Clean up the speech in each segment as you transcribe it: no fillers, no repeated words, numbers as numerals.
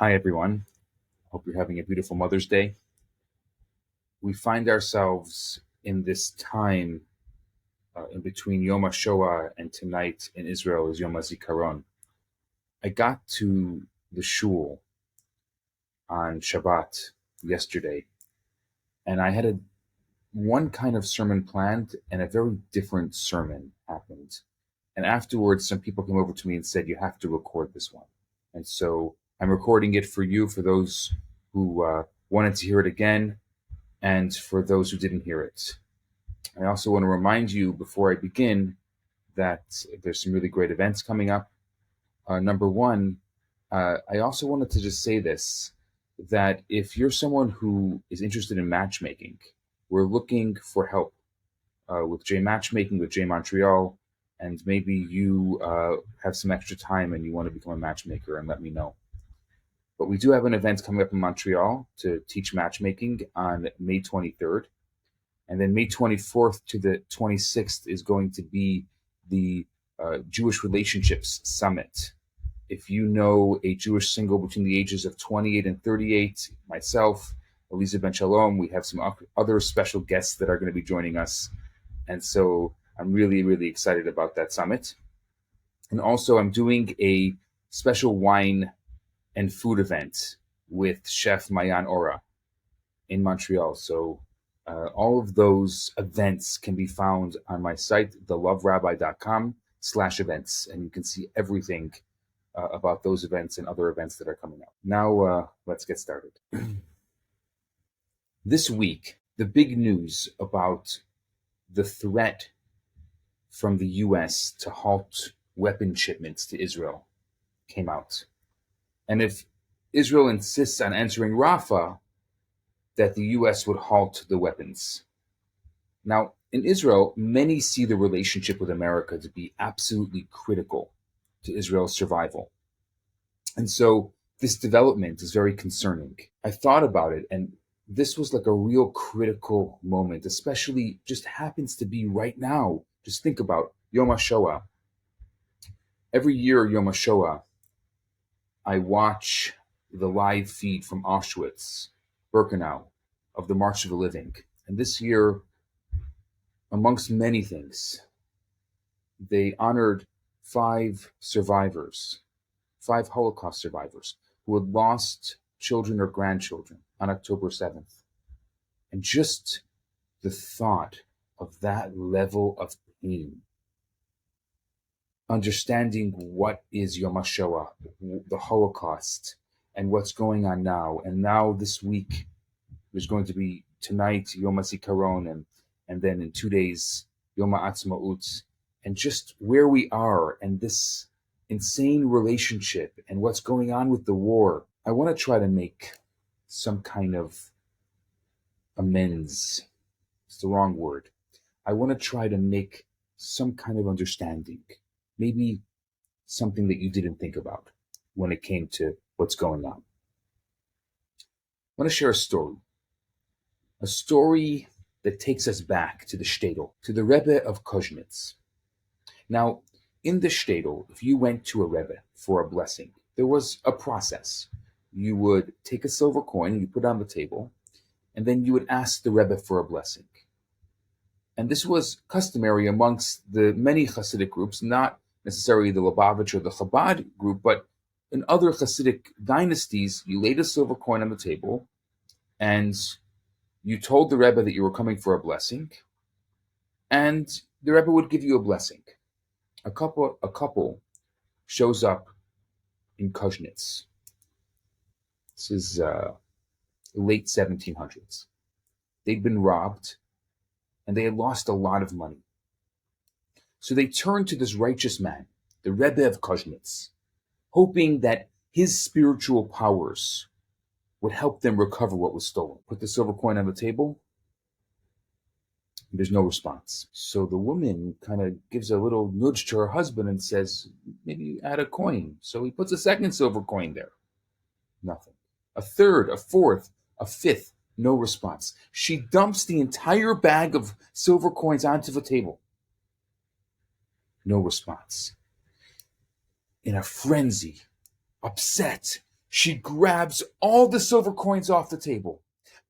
Hi, everyone. Hope you're having a beautiful Mother's Day. We find ourselves in this time in between Yom HaShoah and tonight in Israel is Yom HaZikaron. I got to the shul on Shabbat yesterday, and I had one kind of sermon planned, and a very different sermon happened. And afterwards, some people came over to me and said, "You have to record this one." And so I'm recording it for you, for those who wanted to hear it again, and for those who didn't hear it. I also want to remind you before I begin that there's some really great events coming up. Number one, I also wanted to just say this, that if you're someone who is interested in matchmaking, we're looking for help with J Matchmaking, with J Montreal, and maybe you have some extra time and you want to become a matchmaker, and let me know. But we do have an event coming up in Montreal to teach matchmaking on May 23rd. And then May 24th to the 26th is going to be the Jewish Relationships Summit. If you know a Jewish single between the ages of 28 and 38, myself, Elisa Ben Shalom, we have some other special guests that are going to be joining us. And so I'm really, really excited about that summit. And also I'm doing a special wine and food event with Chef Mayan Ora in Montreal. So all of those events can be found on my site, theloverabbi.com/events, and you can see everything about those events and other events that are coming up. Now, let's get started. This week, the big news about the threat from the US to halt weapon shipments to Israel came out. And if Israel insists on entering Rafah, that the US would halt the weapons. Now, in Israel, many see the relationship with America to be absolutely critical to Israel's survival. And so this development is very concerning. I thought about it, and this was like a real critical moment, especially just happens to be right now. Just think about Yom HaShoah. Every year, Yom HaShoah, I watch the live feed from Auschwitz, Birkenau, of the March of the Living. And this year, amongst many things, they honored 5 survivors, 5 Holocaust survivors who had lost children or grandchildren on October 7th. And just the thought of that level of pain, understanding what is Yom HaShoah, the Holocaust, and what's going on now. And now this week, there's going to be tonight Yom HaZikaron, and then in 2 days, Yom HaAtzmaut, and just where we are and this insane relationship and what's going on with the war. I want to try to make some kind of amends. It's the wrong word. I want to try to make some kind of understanding, maybe something that you didn't think about when it came to what's going on. I want to share a story that takes us back to the shtetl, to the Rebbe of Koznitz. Now, in the shtetl, if you went to a Rebbe for a blessing, there was a process. You would take a silver coin, you put it on the table, and then you would ask the Rebbe for a blessing. And this was customary amongst the many Hasidic groups, not necessarily the Lubavitch or the Chabad group, but in other Hasidic dynasties, you laid a silver coin on the table, and you told the Rebbe that you were coming for a blessing, and the Rebbe would give you a blessing. A couple shows up in Koznitz. This is late 1700s. They'd been robbed, and they had lost a lot of money. So they turned to this righteous man, the Rebbe of Koznitz, hoping that his spiritual powers would help them recover what was stolen. Put the silver coin on the table. There's no response. So the woman kind of gives a little nudge to her husband and says, maybe add a coin. So he puts a second silver coin there. Nothing. A third, a fourth, a fifth, no response. She dumps the entire bag of silver coins onto the table. No response. In a frenzy, upset, She grabs all the silver coins off the table,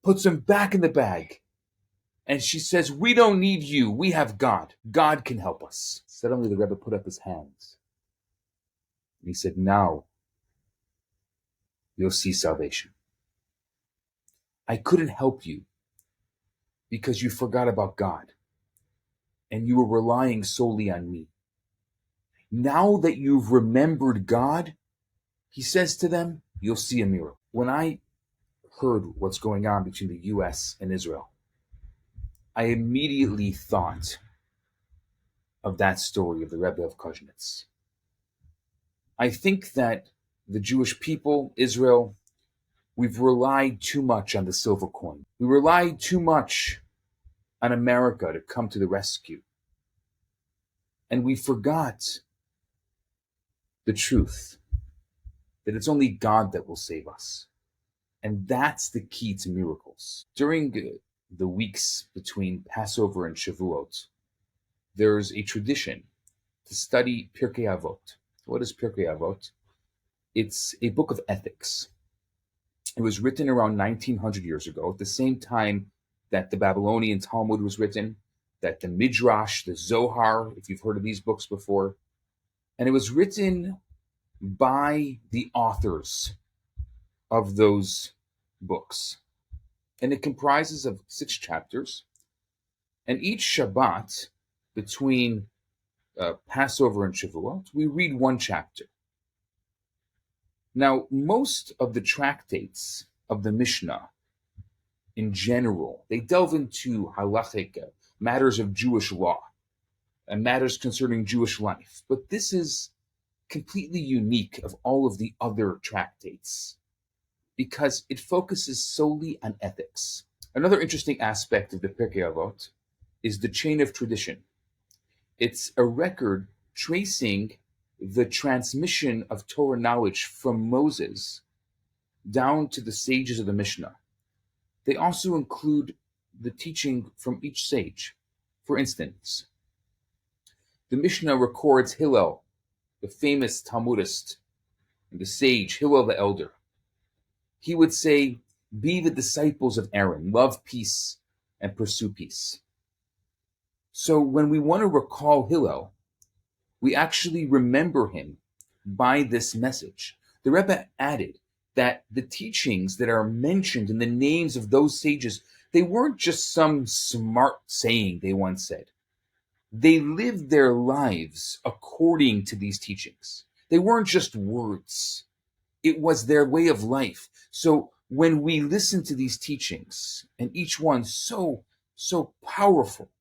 puts them back in the bag, and she says, "We don't need you. We have God. God can help us." Suddenly the Rebbe put up his hands. And he said, "Now you'll see salvation. I couldn't help you because you forgot about God and you were relying solely on me. Now that you've remembered God," he says to them, "you'll see a miracle." When I heard what's going on between the US and Israel, I immediately thought of that story of the Rebbe of Koznitz. I think that the Jewish people, Israel, we've relied too much on the silver coin. We relied too much on America to come to the rescue. And we forgot the truth that it's only God that will save us. And that's the key to miracles. During the weeks between Passover and Shavuot, there's a tradition to study Pirkei Avot. What is Pirkei Avot? It's a book of ethics. It was written around 1900 years ago, at the same time that the Babylonian Talmud was written, that the Midrash, the Zohar, if you've heard of these books before, and it was written by the authors of those books. And it comprises of 6 chapters. And each Shabbat, between Passover and Shavuot, we read one chapter. Now, most of the tractates of the Mishnah, in general, they delve into halachic matters of Jewish law and matters concerning Jewish life. But this is completely unique of all of the other tractates because it focuses solely on ethics. Another interesting aspect of the Pirkei Avot is the chain of tradition. It's a record tracing the transmission of Torah knowledge from Moses down to the sages of the Mishnah. They also include the teaching from each sage. For instance, the Mishnah records Hillel, the famous Talmudist, and the sage Hillel the elder. He would say, "Be the disciples of Aaron, love peace and pursue peace." So when we want to recall Hillel, we actually remember him by this message. The Rebbe added that the teachings that are mentioned in the names of those sages, they weren't just some smart saying they once said. They lived their lives according to these teachings. They weren't just words. It was their way of life. So when we listen to these teachings, and each one so powerful,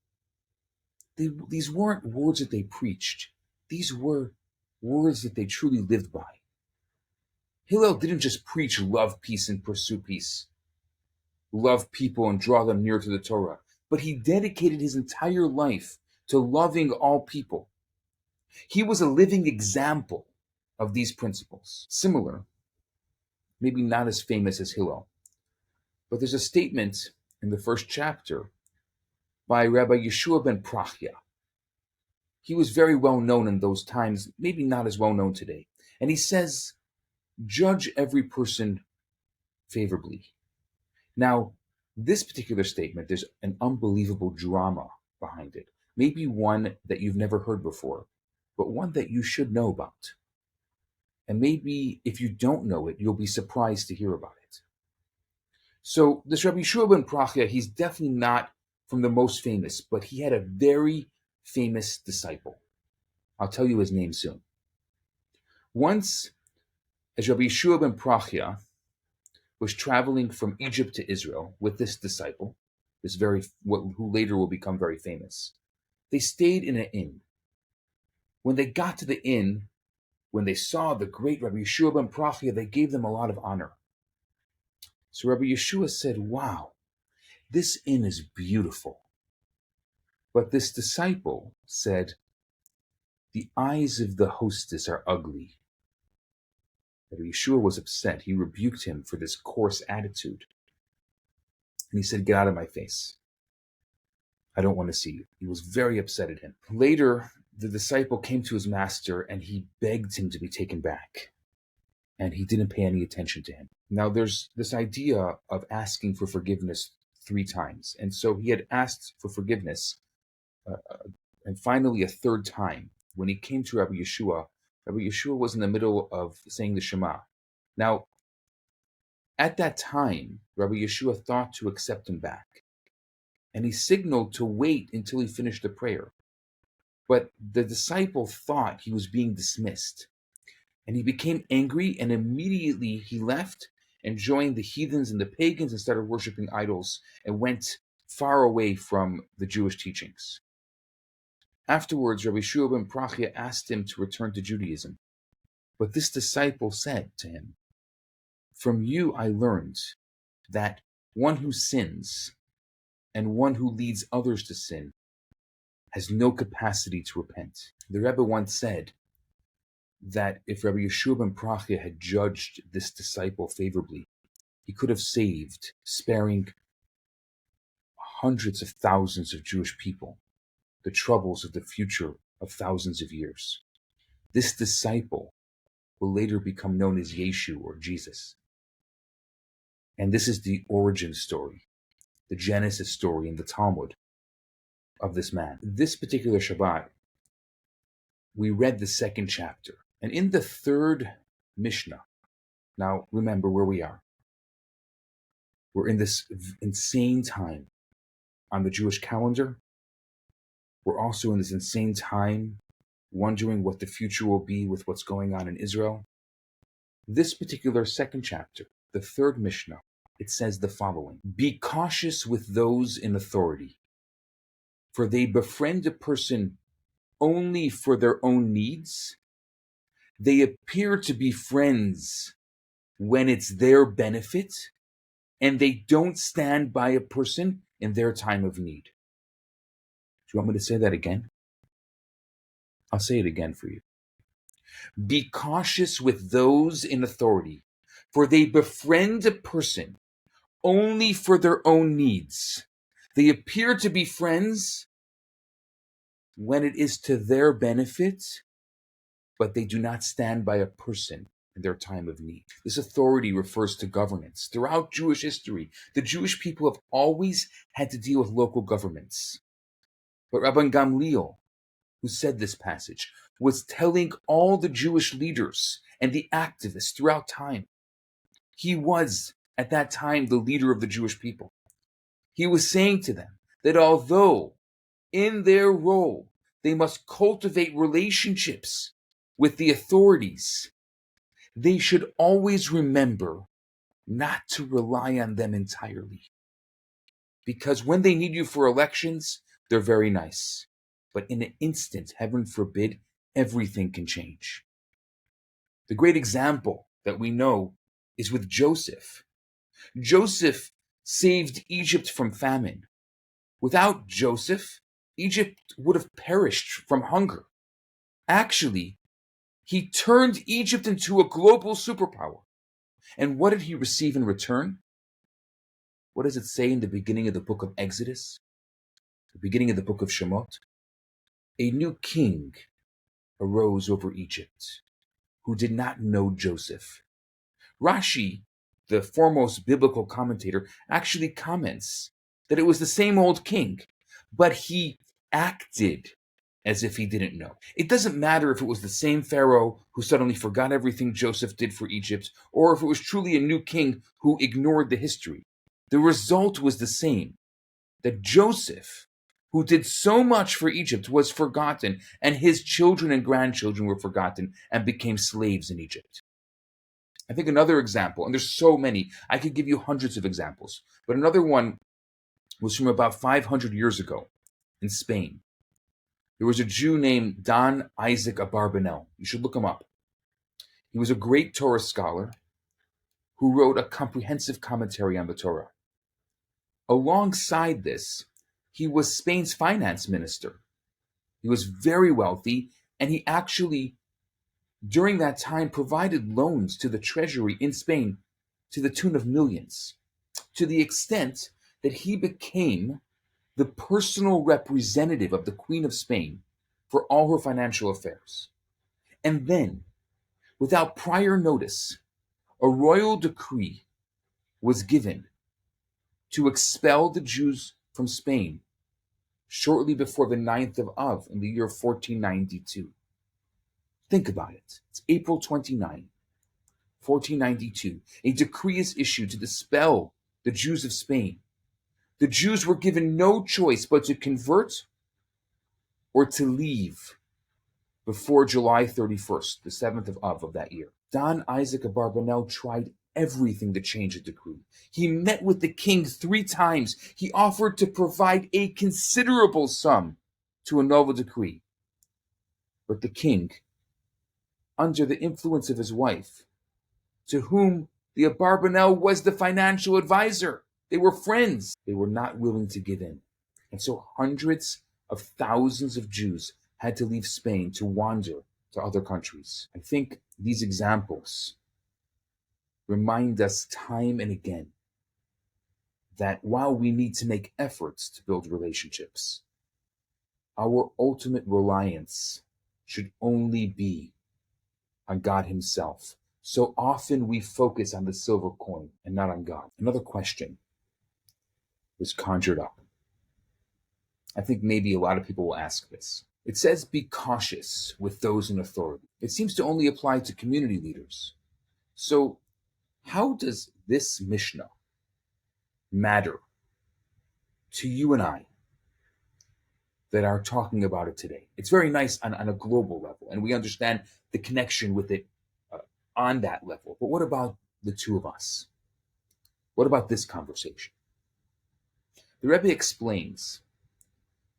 these weren't words that they preached. These were words that they truly lived by. Hillel didn't just preach love, peace, and pursue peace, love people and draw them near to the Torah, but he dedicated his entire life to loving all people. He was a living example of these principles. Similar, maybe not as famous as Hillel, but there's a statement in the first chapter by Rabbi Yisroel Bernath. He was very well known in those times, maybe not as well known today. And he says, "Judge every person favorably." Now, this particular statement, there's an unbelievable drama behind it. Maybe one that you've never heard before, but one that you should know about. And maybe if you don't know it, you'll be surprised to hear about it. So this Rabbi Yisroel Bernath, he's definitely not from the most famous, but he had a very famous disciple. I'll tell you his name soon. Once, as Rabbi Yisroel Bernath was traveling from Egypt to Israel with this disciple, who later will become very famous, they stayed in an inn. When they got to the inn, when they saw the great Rabbi Yisroel Bernath, they gave them a lot of honor. So Rabbi Yeshua said, "Wow, this inn is beautiful." But this disciple said, "The eyes of the hostess are ugly." Rabbi Yeshua was upset. He rebuked him for this coarse attitude. And he said, "Get out of my face. I don't want to see you." He was very upset at him. Later, the disciple came to his master and he begged him to be taken back. and he didn't pay any attention to him. Now there's this idea of asking for forgiveness 3 times. And so he had asked for forgiveness, and finally a third time. When he came to Rabbi Yeshua was in the middle of saying the Shema. Now, at that time, Rabbi Yeshua thought to accept him back, and he signaled to wait until he finished the prayer. But the disciple thought he was being dismissed, and he became angry, and immediately he left and joined the heathens and the pagans and started worshiping idols and went far away from the Jewish teachings. Afterwards, Rabbi Yisroel Bernath asked him to return to Judaism. But this disciple said to him, "From you I learned that one who sins and one who leads others to sin has no capacity to repent." The Rebbe once said that if Rabbi Yisroel Bernath had judged this disciple favorably, he could have saved, sparing hundreds of thousands of Jewish people the troubles of the future of thousands of years. This disciple will later become known as Yeshu, or Jesus. And this is the origin story, the Genesis story in the Talmud of this man. This particular Shabbat, we read the 2nd chapter. And in the 3rd Mishnah, now remember where we are. We're in this insane time on the Jewish calendar. We're also in this insane time wondering what the future will be with what's going on in Israel. This particular 2nd chapter, the 3rd Mishnah, it says the following: "Be cautious with those in authority, for they befriend a person only for their own needs. They appear to be friends when it's their benefit, and they don't stand by a person in their time of need." Do you want me to say that again? I'll say it again for you. "Be cautious with those in authority, for they befriend a person only for their own needs. They appear to be friends when it is to their benefit, but they do not stand by a person in their time of need." This authority refers to governance. Throughout Jewish history, the Jewish people have always had to deal with local governments. But Rabban Gamliel, who said this passage, was telling all the Jewish leaders and the activists throughout time. He was, at that time, the leader of the Jewish people. He was saying to them that although in their role they must cultivate relationships with the authorities, they should always remember not to rely on them entirely. Because when they need you for elections, they're very nice. But in an instant, heaven forbid, everything can change. The great example that we know is with Joseph. Joseph saved Egypt from famine. Without Joseph, Egypt would have perished from hunger. Actually, he turned Egypt into a global superpower. And what did he receive in return? What does it say in the beginning of the book of Exodus? The beginning of the book of Shemot? A new king arose over Egypt who did not know Joseph. Rashi, the foremost biblical commentator, actually comments that it was the same old king, but he acted as if he didn't know. It doesn't matter if it was the same Pharaoh who suddenly forgot everything Joseph did for Egypt, or if it was truly a new king who ignored the history. The result was the same, that Joseph, who did so much for Egypt, was forgotten, and his children and grandchildren were forgotten and became slaves in Egypt. I think another example, and there's so many, I could give you hundreds of examples, but another one was from about 500 years ago in Spain. There was a Jew named Don Isaac Abarbanel. You should look him up. He was a great Torah scholar who wrote a comprehensive commentary on the Torah. Alongside this, he was Spain's finance minister. He was very wealthy, and he actually, during that time, provided loans to the treasury in Spain to the tune of millions, to the extent that he became the personal representative of the Queen of Spain for all her financial affairs. And then, without prior notice, a royal decree was given to expel the Jews from Spain shortly before the 9th of Av in the year 1492. Think about it. It's April 29, 1492. A decree is issued to dispel the Jews of Spain. The Jews were given no choice but to convert or to leave before July 31st, the 7th of Av of that year. Don Isaac Abarbanel tried everything to change the decree. He met with the king 3 times. He offered to provide a considerable sum to annul the decree. But the king, under the influence of his wife, to whom the Abarbanel was the financial advisor, they were friends, they were not willing to give in. And so hundreds of thousands of Jews had to leave Spain to wander to other countries. I think these examples remind us time and again that while we need to make efforts to build relationships, our ultimate reliance should only be on God Himself. So often we focus on the silver coin and not on God. Another question was conjured up. I think maybe a lot of people will ask this. It says be cautious with those in authority. It seems to only apply to community leaders. So how does this Mishnah matter to you and I that are talking about it today? It's very nice on a global level, and we understand the connection with it on that level. But what about the two of us? What about this conversation? The Rebbe explains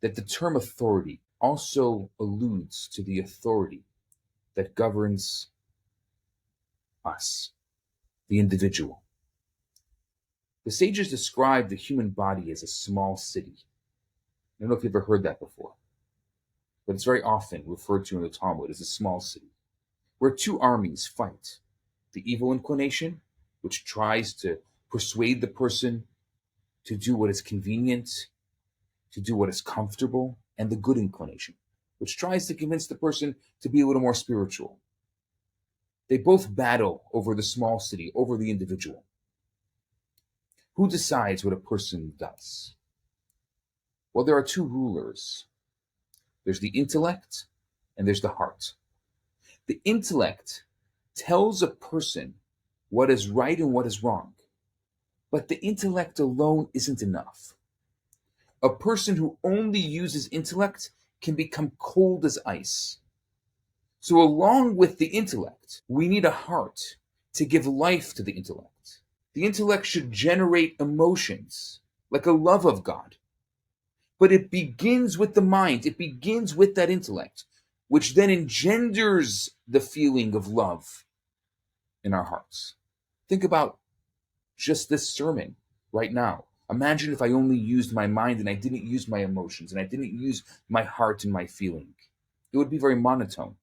that the term authority also alludes to the authority that governs us, the individual. The sages describe the human body as a small city. I don't know if you've ever heard that before, but it's very often referred to in the Talmud as a small city, where 2 armies fight. The evil inclination, which tries to persuade the person to do what is convenient, to do what is comfortable, and the good inclination, which tries to convince the person to be a little more spiritual. They both battle over the small city, over the individual. Who decides what a person does? Well, there are 2 rulers. There's the intellect and there's the heart. The intellect tells a person what is right and what is wrong, but the intellect alone isn't enough. A person who only uses intellect can become cold as ice. So along with the intellect, we need a heart to give life to the intellect. The intellect should generate emotions, like a love of God. But it begins with the mind. It begins with that intellect, which then engenders the feeling of love in our hearts. Think about just this sermon right now. Imagine if I only used my mind and I didn't use my emotions and I didn't use my heart and my feeling. It would be very monotone.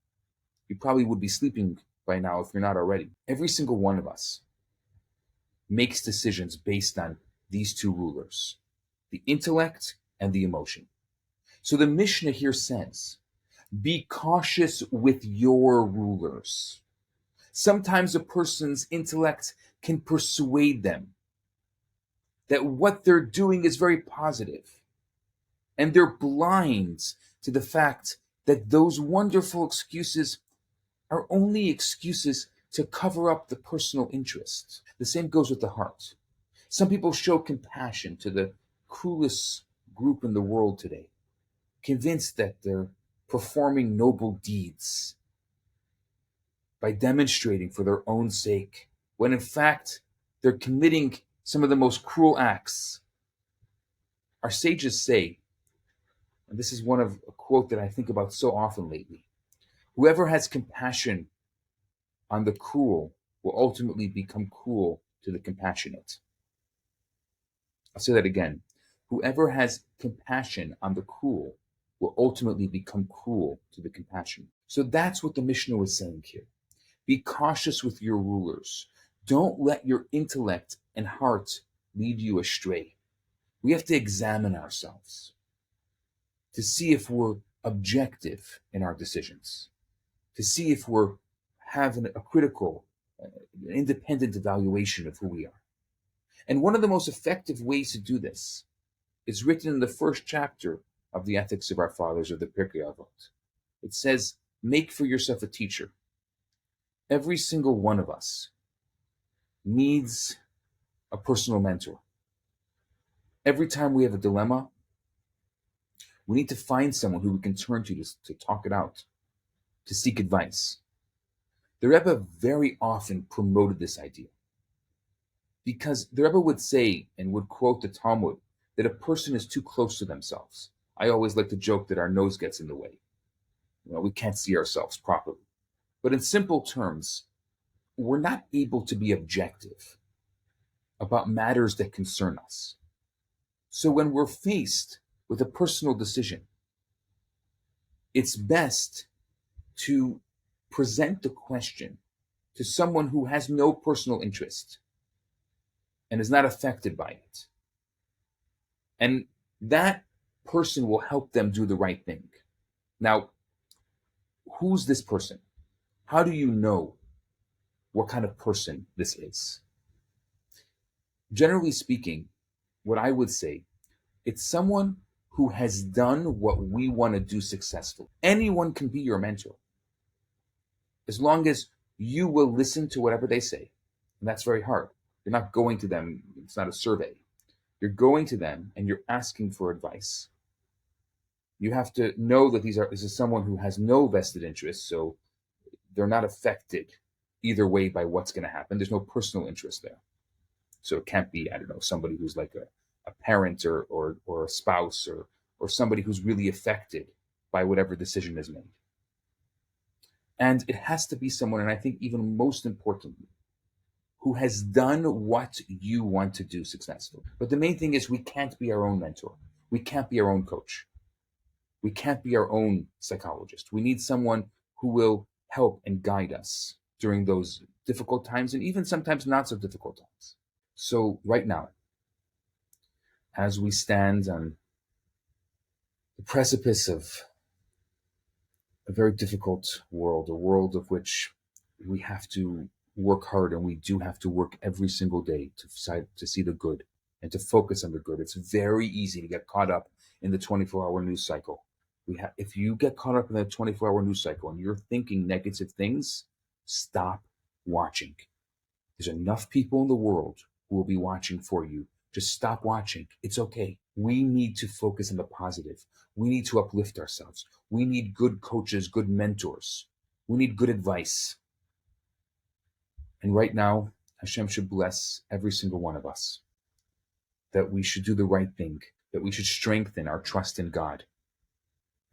You probably would be sleeping by now if you're not already. Every single one of us makes decisions based on these 2 rulers, the intellect and the emotion. So the Mishnah here says, be cautious with your rulers. Sometimes a person's intellect can persuade them that what they're doing is very positive, and they're blind to the fact that those wonderful excuses are only excuses to cover up the personal interest. The same goes with the heart. Some people show compassion to the cruelest group in the world today, convinced that they're performing noble deeds by demonstrating for their own sake, when in fact they're committing some of the most cruel acts. Our sages say, and this is a quote that I think about so often lately, whoever has compassion on the cruel will ultimately become cruel to the compassionate. I'll say that again. Whoever has compassion on the cruel will ultimately become cruel to the compassionate. So that's what the Mishnah was saying here. Be cautious with your rulers. Don't let your intellect and heart lead you astray. We have to examine ourselves to see if we're objective in our decisions, to see if we're having a critical an independent evaluation of who we are. And one of the most effective ways to do this is written in the first chapter of the Ethics of Our Fathers, of the Pirkei Avot. It says, make for yourself a teacher. Every single one of us needs a personal mentor. Every time we have a dilemma, we need to find someone who we can turn to talk it out, to seek advice. The Rebbe very often promoted this idea because the Rebbe would say and would quote the Talmud that a person is too close to themselves. I always like to joke that our nose gets in the way. We can't see ourselves properly. But in simple terms, we're not able to be objective about matters that concern us. So when we're faced with a personal decision, it's best to present the question to someone who has no personal interest and is not affected by it. And that person will help them do the right thing. Now, who's this person? How do you know what kind of person this is? Generally speaking, what I would say, it's someone who has done what we want to do successfully. Anyone can be your mentor, as long as you will listen to whatever they say. And that's very hard. You're not going to them. It's not a survey. You're going to them and you're asking for advice. You have to know that this is someone who has no vested interest, so they're not affected either way by what's going to happen. There's no personal interest there. So it can't be, somebody who's like a parent or a spouse or somebody who's really affected by whatever decision is made. And it has to be someone, and I think even most importantly, who has done what you want to do successfully. But the main thing is we can't be our own mentor. We can't be our own coach. We can't be our own psychologist. We need someone who will help and guide us during those difficult times and even sometimes not so difficult times. So right now, as we stand on the precipice of a very difficult world, a world of which we have to work hard, and we do have to work every single day to see the good and to focus on the good. It's very easy to get caught up in the 24-hour news cycle. If you get caught up in the 24-hour news cycle and you're thinking negative things, stop watching. There's enough people in the world who will be watching for you. Just stop watching. It's okay. We need to focus on the positive. We need to uplift ourselves. We need good coaches, good mentors. We need good advice. And right now, Hashem should bless every single one of us, that we should do the right thing, that we should strengthen our trust in God.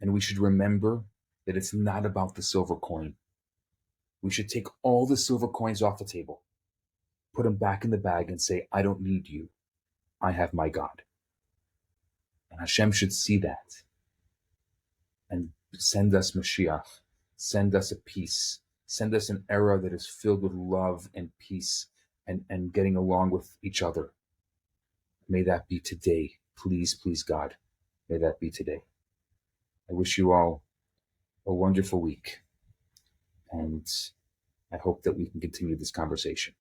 And we should remember that it's not about the silver coin. We should take all the silver coins off the table, put them back in the bag and say, I don't need you. I have my God. And Hashem should see that and send us Mashiach, send us a peace, send us an era that is filled with love and peace and getting along with each other. May that be today. Please, please, God, may that be today. I wish you all a wonderful week, and I hope that we can continue this conversation.